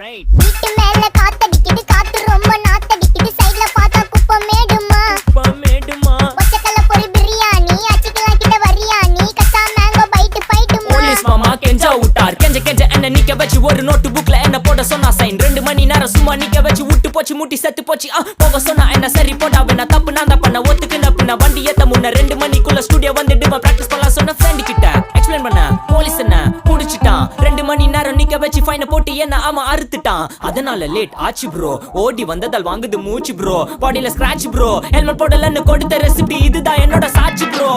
Right. வீட்டு மேல காத்தடிக்குது, காத்து ரொம்ப நாத்தடிக்குது, சைடுல பார்த்தா குப்பை மேடுமா. பச்சைக்கல்ல பொரி பிரியாணி, அச்சிக்கலாம் கிட்ட வரியாணி, கச்சா மேங்கோ பைட்டு பைட்டுமா. போலீஸ் மாமா கெஞ்சா விட்டார், கெஞ்ச என்ன நிக்க வச்சு ஒரு நோட்டு புக்ல என்ன போட சொன்னா சைன். 2 மணி நேரம் சும்மா நிக்க வச்சு விட்டு போச்சு, முட்டி செத்து போச்சு. போக சொன்னா என்ன சரி போட்டா வேணா, தப்பு நான் தான் பண்ண ஒத்துக்குன பின்ன வண்டி ஏத்த முன்ன 2 மணிக்குள்ள ஸ்டுடியோ வந்துட்டு பிராக்டிஸ் பண்ணலாம் சொன்ன ஃப்ரெண்ட் கிட்ட எக்ஸ்பிளைன் பண்ண. போலீஸ் என்ன புடிச்சிட்டான், 2 மணி நேரம் நிக்க வச்சு ஃபைனை போட்டு என்ன அவன் அறுத்துட்டான். அதனால லேட் ஆச்சு ப்ரோ, ஓடி வந்ததால் வாங்குது மூச்சு ப்ரோ, பாடியில ஸ்கிராட்ச் ப்ரோ, ஹெல்மெட் போடலன்னு கொடுத்த ரெசிபி இதுதான் என்னோட சாட்சி ப்ரோ.